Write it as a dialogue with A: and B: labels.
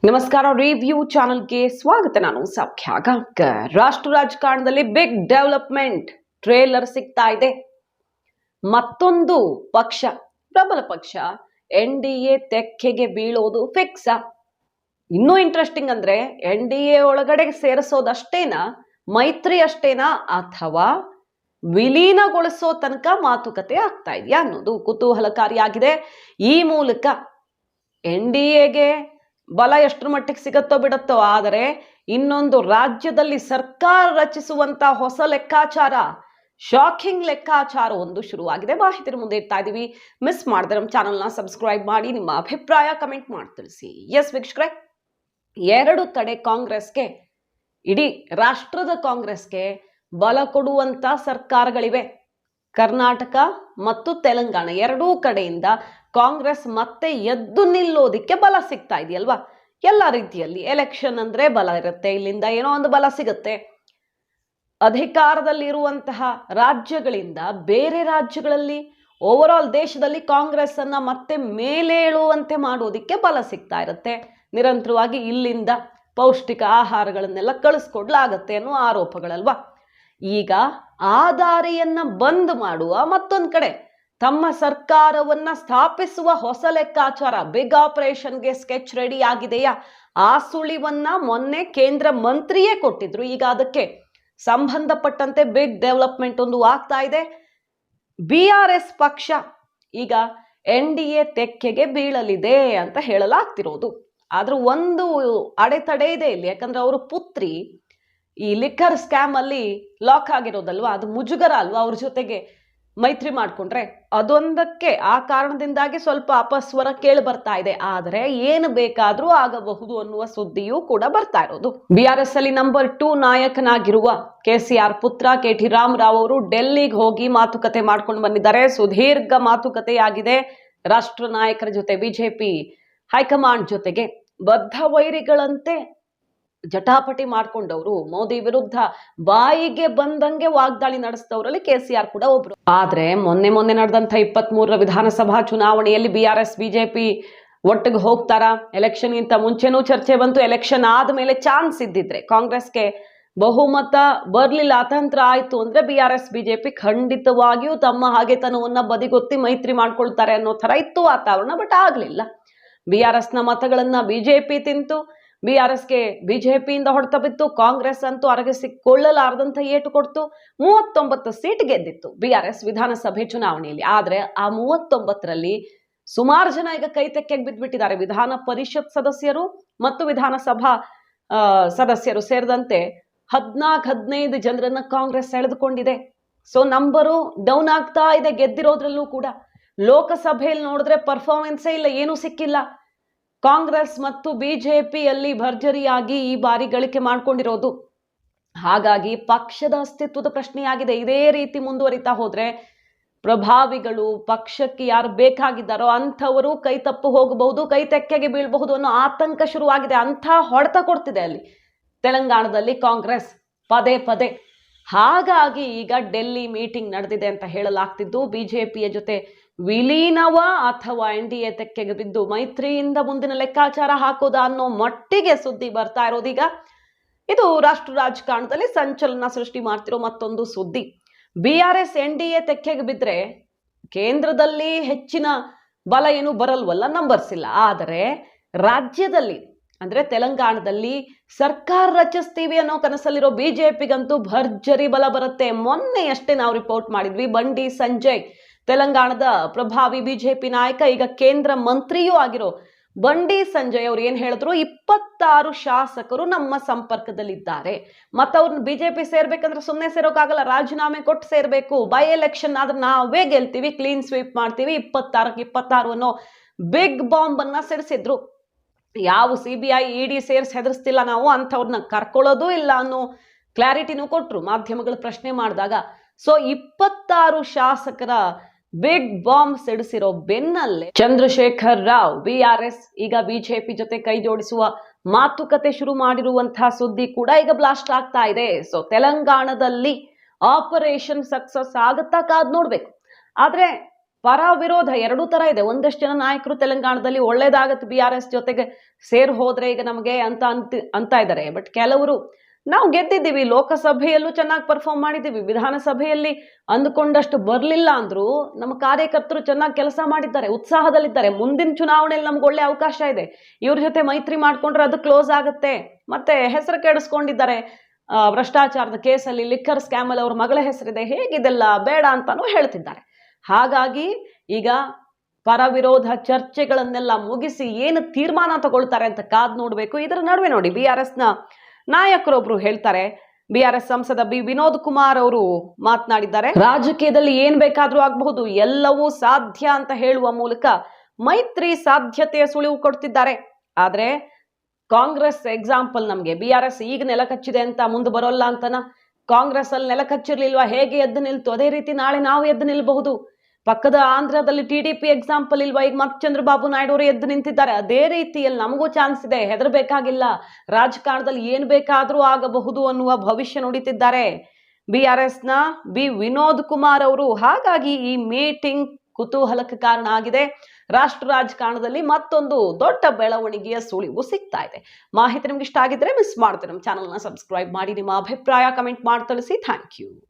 A: ನಮಸ್ಕಾರ. ರಿವ್ಯೂ ಚಾನೆಲ್ಗೆ ಸ್ವಾಗತ. ನಾನು ಸೌಖ್ಯ ಗಾಂವ್ಕರ್. ರಾಷ್ಟ್ರ ರಾಜಕಾರಣದಲ್ಲಿ ಬಿಗ್ ಡೆವಲಪ್ಮೆಂಟ್ ಟ್ರೇಲರ್ ಸಿಗ್ತಾ ಇದೆ. ಮತ್ತೊಂದು ಪಕ್ಷ, ಪ್ರಬಲ ಪಕ್ಷ NDA ತೆಕ್ಕೆಗೆ ಬೀಳೋದು ಫಿಕ್ಸ್. ಇನ್ನೂ ಇಂಟ್ರೆಸ್ಟಿಂಗ್ ಅಂದ್ರೆ NDA ಒಳಗಡೆ ಸೇರಿಸೋದಷ್ಟೇನಾ, ಮೈತ್ರಿ ಅಷ್ಟೇನಾ, ಅಥವಾ ವಿಲೀನಗೊಳಿಸೋ ತನಕ ಮಾತುಕತೆ ಆಗ್ತಾ ಇದೆಯಾ ಅನ್ನೋದು ಕುತೂಹಲಕಾರಿಯಾಗಿದೆ. ಈ ಮೂಲಕ NDAಗೆ ಬಲ ಎಷ್ಟರ ಮಟ್ಟಿಗೆ ಸಿಗತ್ತೋ ಬಿಡುತ್ತೋ, ಆದರೆ ಇನ್ನೊಂದು ರಾಜ್ಯದಲ್ಲಿ ಸರ್ಕಾರ ರಚಿಸುವಂತ ಹೊಸ ಲೆಕ್ಕಾಚಾರ, ಶಾಕಿಂಗ್ ಲೆಕ್ಕಾಚಾರ ಒಂದು ಶುರುವಾಗಿದೆ. ಮಾಹಿತಿ ಮುಂದೆ ಇಡ್ತಾ ಇದೀವಿ. ಮಿಸ್ ಮಾಡಿದ್ರೆ ನಮ್ಮ ಚಾನಲ್ನ ಸಬ್ಸ್ಕ್ರೈಬ್ ಮಾಡಿ, ನಿಮ್ಮ ಅಭಿಪ್ರಾಯ ಕಮೆಂಟ್ ಮಾಡಿ ತಿಳಿಸಿ. ಎಸ್ ವೀಕ್ಷಕರೇ, ಎರಡು ಕಡೆ ಕಾಂಗ್ರೆಸ್ಗೆ, ಇಡೀ ರಾಷ್ಟ್ರದ ಕಾಂಗ್ರೆಸ್ಗೆ ಬಲ ಕೊಡುವಂತ ಸರ್ಕಾರಗಳಿವೆ. ಕರ್ನಾಟಕ ಮತ್ತು ತೆಲಂಗಾಣ ಎರಡೂ ಕಡೆಯಿಂದ ಕಾಂಗ್ರೆಸ್ ಮತ್ತೆ ಎದ್ದು ನಿಲ್ಲೋದಿಕ್ಕೆ ಬಲ ಸಿಗ್ತಾ ಇದೆಯಲ್ವಾ. ಎಲ್ಲ ರೀತಿಯಲ್ಲಿ ಎಲೆಕ್ಷನ್ ಅಂದ್ರೆ ಬಲ ಇರುತ್ತೆ, ಇಲ್ಲಿಂದ ಏನೋ ಒಂದು ಬಲ ಸಿಗುತ್ತೆ. ಅಧಿಕಾರದಲ್ಲಿರುವಂತಹ ರಾಜ್ಯಗಳಿಂದ ಬೇರೆ ರಾಜ್ಯಗಳಲ್ಲಿ, ಓವರ್ ಆಲ್ ದೇಶದಲ್ಲಿ ಕಾಂಗ್ರೆಸ್ ಅನ್ನ ಮತ್ತೆ ಮೇಲೇಳುವಂತೆ ಮಾಡೋದಿಕ್ಕೆ ಬಲ ಸಿಗ್ತಾ ಇರುತ್ತೆ. ನಿರಂತರವಾಗಿ ಇಲ್ಲಿಂದ ಪೌಷ್ಟಿಕ ಆಹಾರಗಳನ್ನೆಲ್ಲ ಕಳಿಸ್ಕೊಡ್ಲಾಗತ್ತೆ ಅನ್ನೋ ಆರೋಪಗಳಲ್ವಾ. ಈಗ ಆ ದಾರಿಯನ್ನ ಬಂದ್ ಮಾಡುವ, ಮತ್ತೊಂದ್ ಕಡೆ ತಮ್ಮ ಸರ್ಕಾರವನ್ನ ಸ್ಥಾಪಿಸುವ ಹೊಸ ಲೆಕ್ಕಾಚಾರ, ಬಿಗ್ ಆಪರೇಷನ್ಗೆ ಸ್ಕೆಚ್ ರೆಡಿ ಆಗಿದೆಯಾ? ಆ ಸುಳಿವನ್ನ ಮೊನ್ನೆ ಕೇಂದ್ರ ಮಂತ್ರಿಯೇ ಕೊಟ್ಟಿದ್ರು. ಈಗ ಅದಕ್ಕೆ ಸಂಬಂಧಪಟ್ಟಂತೆ ಬಿಗ್ ಡೆವಲಪ್ಮೆಂಟ್ ಒಂದು ಆಗ್ತಾ ಇದೆ. BRS ಪಕ್ಷ ಈಗ NDA ತೆಕ್ಕೆಗೆ ಬೀಳಲಿದೆ ಅಂತ ಹೇಳಲಾಗ್ತಿರೋದು. ಆದ್ರೂ ಒಂದು ಅಡೆತಡೆ ಇದೆ ಇಲ್ಲಿ. ಯಾಕಂದ್ರೆ ಅವರು ಪುತ್ರಿ ಈ ಲಿಕ್ಕರ್ ಸ್ಕ್ಯಾಮ್ ಅಲ್ಲಿ ಲಾಕ್ ಆಗಿರೋದಲ್ವಾ, ಅದು ಮುಜುಗರ ಅಲ್ವಾ. ಅವ್ರ ಜೊತೆಗೆ ಮೈತ್ರಿ ಮಾಡ್ಕೊಂಡ್ರೆ ಅದೊಂದಕ್ಕೆ, ಆ ಕಾರಣದಿಂದಾಗಿ ಸ್ವಲ್ಪ ಅಪಸ್ವರ ಕೇಳಿ ಬರ್ತಾ ಇದೆ. ಆದರೆ ಏನು ಬೇಕಾದ್ರೂ ಆಗಬಹುದು ಅನ್ನುವ ಸುದ್ದಿಯೂ ಕೂಡ ಬರ್ತಾ ಇರೋದು. BRS ಅಲ್ಲಿ ನಂಬರ್ 2 ನಾಯಕನಾಗಿರುವ KCR ಪುತ್ರ KT ರಾಮರಾವ್ ಅವರು ಡೆಲ್ಲಿಗೆ ಹೋಗಿ ಮಾತುಕತೆ ಮಾಡ್ಕೊಂಡು ಬಂದಿದ್ದಾರೆ. ಸುದೀರ್ಘ ಮಾತುಕತೆಯಾಗಿದೆ ರಾಷ್ಟ್ರ ನಾಯಕರ ಜೊತೆ. ಬಿಜೆಪಿ ಹೈಕಮಾಂಡ್ ಜೊತೆಗೆ ಬದ್ಧ ವೈರಿಗಳಂತೆ ಜಟಾಪಟಿ ಮಾಡ್ಕೊಂಡವರು, ಮೋದಿ ವಿರುದ್ಧ ಬಾಯಿಗೆ ಬಂದಂಗೆ ವಾಗ್ದಾಳಿ ನಡೆಸಿದವರಲ್ಲಿ KCR ಕೂಡ ಒಬ್ರು. ಆದ್ರೆ ಮೊನ್ನೆ ನಡೆದಂತ 23ರ ವಿಧಾನಸಭಾ ಚುನಾವಣೆಯಲ್ಲಿ BRS ಬಿಜೆಪಿ ಒಟ್ಟಿಗೆ ಹೋಗ್ತಾರ? ಎಲೆಕ್ಷನ್ ಗಿಂತ ಮುಂಚೆನೂ ಚರ್ಚೆ ಬಂತು. ಎಲೆಕ್ಷನ್ ಆದ್ಮೇಲೆ ಚಾನ್ಸ್ ಇದ್ದಿದ್ರೆ, ಕಾಂಗ್ರೆಸ್ಗೆ ಬಹುಮತ ಬರ್ಲಿಲ್ಲ, ಅತಂತ್ರ ಆಯ್ತು ಅಂದ್ರೆ BRS ಬಿಜೆಪಿ ಖಂಡಿತವಾಗಿಯೂ ತಮ್ಮ ಹಾಗೆತನವನ್ನ ಬದಿಗೊತ್ತಿ ಮೈತ್ರಿ ಮಾಡ್ಕೊಳ್ತಾರೆ ಅನ್ನೋ ತರ ಇತ್ತು ವಾತಾವರಣ. ಬಟ್ ಆಗ್ಲಿಲ್ಲ. BRS ನ ಮತಗಳನ್ನ ಬಿಜೆಪಿ ತಿಂತು, BRSಗೆ ಬಿಜೆಪಿಯಿಂದ ಹೊಡೆತ ಬಿತ್ತು. ಕಾಂಗ್ರೆಸ್ ಅಂತೂ ಅರಗಿಸಿಕೊಳ್ಳಲಾರದಂತ ಏಟು ಕೊಡ್ತು. 39 ಸೀಟ್ ಗೆದ್ದಿತ್ತು BRS ವಿಧಾನಸಭೆ ಚುನಾವಣೆಯಲ್ಲಿ. ಆದ್ರೆ ಆ 39ರಲ್ಲಿ ಸುಮಾರು ಜನ ಈಗ ಕೈ ತೆಕ್ಕೆಗೆ ಬಿದ್ದುಬಿಟ್ಟಿದ್ದಾರೆ. ವಿಧಾನ ಪರಿಷತ್ ಸದಸ್ಯರು ಮತ್ತು ವಿಧಾನಸಭಾ ಸದಸ್ಯರು ಸೇರಿದಂತೆ 14-15 ಜನರನ್ನ ಕಾಂಗ್ರೆಸ್ ಸೆಳೆದುಕೊಂಡಿದೆ. ಸೊ ನಂಬರು ಡೌನ್ ಆಗ್ತಾ ಇದೆ ಗೆದ್ದಿರೋದ್ರಲ್ಲೂ ಕೂಡ. ಲೋಕಸಭೆಯಲ್ಲಿ ನೋಡಿದ್ರೆ ಪರ್ಫಾರ್ಮೆನ್ಸೇ ಇಲ್ಲ, ಏನೂ ಸಿಕ್ಕಿಲ್ಲ. ಕಾಂಗ್ರೆಸ್ ಮತ್ತು ಬಿಜೆಪಿಯಲ್ಲಿ ಭರ್ಜರಿಯಾಗಿ ಈ ಬಾರಿ ಗಳಿಕೆ ಮಾಡ್ಕೊಂಡಿರೋದು. ಹಾಗಾಗಿ ಪಕ್ಷದ ಅಸ್ತಿತ್ವದ ಪ್ರಶ್ನೆಯಾಗಿದೆ. ಇದೇ ರೀತಿ ಮುಂದುವರಿತಾ ಹೋದ್ರೆ ಪ್ರಭಾವಿಗಳು, ಪಕ್ಷಕ್ಕೆ ಯಾರು ಬೇಕಾಗಿದ್ದಾರೋ ಅಂಥವರು ಕೈ ತಪ್ಪು ಹೋಗಬಹುದು, ಕೈ ತೆಕ್ಕೆಗೆ ಬೀಳಬಹುದು ಅನ್ನೋ ಆತಂಕ ಶುರುವಾಗಿದೆ. ಅಂಥ ಹೊಡೆತ ಕೊಡ್ತಿದೆ ಅಲ್ಲಿ ತೆಲಂಗಾಣದಲ್ಲಿ ಕಾಂಗ್ರೆಸ್ ಪದೇ ಪದೇ. ಹಾಗಾಗಿ ಈಗ ಡೆಲ್ಲಿ ಮೀಟಿಂಗ್ ನಡೆದಿದೆ ಅಂತ ಹೇಳಲಾಗ್ತಿದ್ದು, ಬಿಜೆಪಿಯ ಜೊತೆ ವಿಲೀನವ ಅಥವಾ NDA ತೆಕ್ಕೆಗೆ ಬಿದ್ದು ಮೈತ್ರಿಯಿಂದ ಮುಂದಿನ ಲೆಕ್ಕಾಚಾರ ಹಾಕೋದ ಅನ್ನೋ ಮಟ್ಟಿಗೆ ಸುದ್ದಿ ಬರ್ತಾ ಇರೋದೀಗ. ಇದು ರಾಷ್ಟ್ರ ರಾಜಕಾರಣದಲ್ಲಿ ಸಂಚಲನ ಸೃಷ್ಟಿ ಮಾಡ್ತಿರೋ ಮತ್ತೊಂದು ಸುದ್ದಿ. BRS NDA ತೆಕ್ಕೆಗೆ ಬಿದ್ರೆ ಕೇಂದ್ರದಲ್ಲಿ ಹೆಚ್ಚಿನ ಬಲ ಏನು ಬರಲ್ವಲ್ಲ, ನಂಬರ್ಸ್ ಇಲ್ಲ. ಆದರೆ ರಾಜ್ಯದಲ್ಲಿ ಅಂದ್ರೆ ತೆಲಂಗಾಣದಲ್ಲಿ ಸರ್ಕಾರ ರಚಿಸ್ತೀವಿ ಅನ್ನೋ ಕನಸಲ್ಲಿರೋ ಬಿಜೆಪಿಗಂತೂ ಭರ್ಜರಿ ಬಲ ಬರುತ್ತೆ. ಮೊನ್ನೆಯಷ್ಟೇ ನಾವು ರಿಪೋರ್ಟ್ ಮಾಡಿದ್ವಿ, ಬಂಡಿ ಸಂಜಯ್, ತೆಲಂಗಾಣದ ಪ್ರಭಾವಿ ಬಿಜೆಪಿ ನಾಯಕ, ಈಗ ಕೇಂದ್ರ ಮಂತ್ರಿಯೂ ಆಗಿರೋ ಬಂಡಿ ಸಂಜಯ್ ಅವ್ರು ಏನ್ ಹೇಳಿದ್ರು, 26 ಶಾಸಕರು ನಮ್ಮ ಸಂಪರ್ಕದಲ್ಲಿದ್ದಾರೆ. ಮತ್ತ ಅವ್ರನ್ನ ಬಿಜೆಪಿ ಸೇರ್ಬೇಕಂದ್ರೆ ಸುಮ್ಮನೆ ಸೇರೋಕ್ಕಾಗಲ್ಲ, ರಾಜೀನಾಮೆ ಕೊಟ್ಟು ಸೇರ್ಬೇಕು. ಬೈ ಎಲೆಕ್ಷನ್ ಆದ್ರೆ ನಾವೇ ಗೆಲ್ತೀವಿ, ಕ್ಲೀನ್ ಸ್ವೀಪ್ ಮಾಡ್ತೀವಿ, 26ಕ್ಕೆ 26 ಅನ್ನೋ ಬಿಗ್ ಬಾಂಬ್ ಅನ್ನ ಸಿಡಿಸಿದ್ರು. ಯಾವ CBI ED ಸೇರ್ಸ್ ಹೆದರ್ಸ್ತಿಲ್ಲ ನಾವು, ಅಂಥವ್ರನ್ನ ಕರ್ಕೊಳ್ಳೋದು ಇಲ್ಲ ಅನ್ನೋ ಕ್ಲಾರಿಟಿನೂ ಕೊಟ್ರು ಮಾಧ್ಯಮಗಳು ಪ್ರಶ್ನೆ ಮಾಡಿದಾಗ. ಸೊ 26 ಶಾಸಕರ ಬಿಗ್ ಬಾಂಬ್ ಸಿಡಿಸಿರೋ ಬೆನ್ನಲ್ಲೇ ಚಂದ್ರಶೇಖರ್ ರಾವ್ BRS ಈಗ ಬಿಜೆಪಿ ಜೊತೆ ಕೈ ಜೋಡಿಸುವ ಮಾತುಕತೆ ಶುರು ಮಾಡಿರುವಂತಹ ಸುದ್ದಿ ಕೂಡ ಈಗ ಬ್ಲಾಸ್ಟ್ ಆಗ್ತಾ ಇದೆ. ಸೊ ತೆಲಂಗಾಣದಲ್ಲಿ ಆಪರೇಷನ್ ಸಕ್ಸಸ್ ಆಗುತ್ತಾ ಕಾದ್ ನೋಡ್ಬೇಕು. ಆದ್ರೆ ಪರ ವಿರೋಧ ಎರಡೂ ತರ ಇದೆ. ಒಂದಷ್ಟು ಜನ ನಾಯಕರು ತೆಲಂಗಾಣದಲ್ಲಿ ಒಳ್ಳೇದಾಗತ್ತೆ BRS ಜೊತೆಗೆ ಸೇರ್ ಹೋದ್ರೆ ಈಗ ನಮಗೆ ಅಂತ ಇದ್ದಾರೆ. ಬಟ್ ಕೆಲವರು ನಾವು ಗೆದ್ದಿದ್ದೀವಿ, ಲೋಕಸಭೆಯಲ್ಲೂ ಚೆನ್ನಾಗಿ ಪರ್ಫಾರ್ಮ್ ಮಾಡಿದ್ದೀವಿ, ವಿಧಾನಸಭೆಯಲ್ಲಿ ಅಂದುಕೊಂಡಷ್ಟು ಬರ್ಲಿಲ್ಲ ಅಂದ್ರೂ ನಮ್ಮ ಕಾರ್ಯಕರ್ತರು ಚೆನ್ನಾಗಿ ಕೆಲಸ ಮಾಡಿದ್ದಾರೆ, ಉತ್ಸಾಹದಲ್ಲಿದ್ದಾರೆ, ಮುಂದಿನ ಚುನಾವಣೆಯಲ್ಲಿ ನಮ್ಗೆ ಒಳ್ಳೆ ಅವಕಾಶ ಇದೆ, ಇವ್ರ ಜೊತೆ ಮೈತ್ರಿ ಮಾಡ್ಕೊಂಡ್ರೆ ಅದು ಕ್ಲೋಸ್ ಆಗುತ್ತೆ, ಮತ್ತೆ ಹೆಸರು ಕೆಡಿಸ್ಕೊಂಡಿದ್ದಾರೆ ಭ್ರಷ್ಟಾಚಾರದ ಕೇಸಲ್ಲಿ, ಲಿಕ್ಕರ್ ಸ್ಕ್ಯಾಮ್ ಅಲ್ಲಿ ಅವ್ರ ಮಗಳ ಹೆಸರಿದೆ, ಹೇಗಿದೆಲ್ಲ ಬೇಡ ಅಂತಾನೂ ಹೇಳ್ತಿದ್ದಾರೆ. ಹಾಗಾಗಿ ಈಗ ಪರ ವಿರೋಧ ಚರ್ಚೆಗಳನ್ನೆಲ್ಲ ಮುಗಿಸಿ ಏನು ತೀರ್ಮಾನ ತಗೊಳ್ತಾರೆ ಅಂತ ಕಾದ್ ನೋಡ್ಬೇಕು. ಇದರ ನಡುವೆ ನೋಡಿ BRS ನ ನಾಯಕರೊಬ್ರು ಹೇಳ್ತಾರೆ, BRS ಸಂಸದ ವಿನೋದ್ ಕುಮಾರ್ ಅವರು ಮಾತನಾಡಿದ್ದಾರೆ. ರಾಜಕೀಯದಲ್ಲಿ ಏನ್ ಬೇಕಾದ್ರೂ ಆಗಬಹುದು, ಎಲ್ಲವೂ ಸಾಧ್ಯ ಅಂತ ಹೇಳುವ ಮೂಲಕ ಮೈತ್ರಿ ಸಾಧ್ಯತೆಯ ಸುಳಿವು ಕೊಡ್ತಿದ್ದಾರೆ. ಆದ್ರೆ ಕಾಂಗ್ರೆಸ್ ಎಕ್ಸಾಂಪಲ್ ನಮ್ಗೆ, BRS ಈಗ ನೆಲ ಕಚ್ಚಿದೆ ಅಂತ ಮುಂದೆ ಬರೋಲ್ಲ ಅಂತನ, ಕಾಂಗ್ರೆಸ್ ಅಲ್ಲಿ ನೆಲ ಕಚ್ಚಿರ್ಲಿಲ್ವಾ, ಹೇಗೆ ಎದ್ದು ನಿಲ್ತು ಅದೇ ರೀತಿ ನಾಳೆ ನಾವು ಎದ್ದು ನಿಲ್ಬಹುದು. ಪಕ್ಕದ ಆಂಧ್ರದಲ್ಲಿ TDP ಎಕ್ಸಾಂಪಲ್ ಇಲ್ವಾ, ಈಗ ಮತ್ತೆ ಚಂದ್ರಬಾಬು ನಾಯ್ಡು ಅವರು ಎದ್ದು ನಿಂತಿದ್ದಾರೆ. ಅದೇ ರೀತಿಯಲ್ಲಿ ನಮಗೂ ಚಾನ್ಸ್ ಇದೆ, ಹೆದರ್ಬೇಕಾಗಿಲ್ಲ, ರಾಜಕಾರಣದಲ್ಲಿ ಏನ್ ಬೇಕಾದ್ರೂ ಆಗಬಹುದು ಅನ್ನುವ ಭವಿಷ್ಯ ನುಡಿತಿದ್ದಾರೆ BRS ನ ವಿನೋದ್ ಕುಮಾರ್ ಅವರು. ಹಾಗಾಗಿ ಈ ಮೀಟಿಂಗ್ ಕುತೂಹಲಕ್ಕೆ ಕಾರಣ ಆಗಿದೆ. ರಾಷ್ಟ್ರ ರಾಜಕಾರಣದಲ್ಲಿ ಮತ್ತೊಂದು ದೊಡ್ಡ ಬೆಳವಣಿಗೆಯ ಸುಳಿವು ಸಿಗ್ತಾ ಇದೆ. ಮಾಹಿತಿ ನಿಮ್ಗೆ ಇಷ್ಟ ಆಗಿದ್ರೆ ಮಿಸ್ ಮಾಡ್ತೀವಿ, ನಮ್ಮ ಚಾನಲ್ನ ಸಬ್ಸ್ಕ್ರೈಬ್ ಮಾಡಿ, ನಿಮ್ಮ ಅಭಿಪ್ರಾಯ ಕಮೆಂಟ್ ಮಾಡಿ ತಿಳಿಸಿ. Thank you.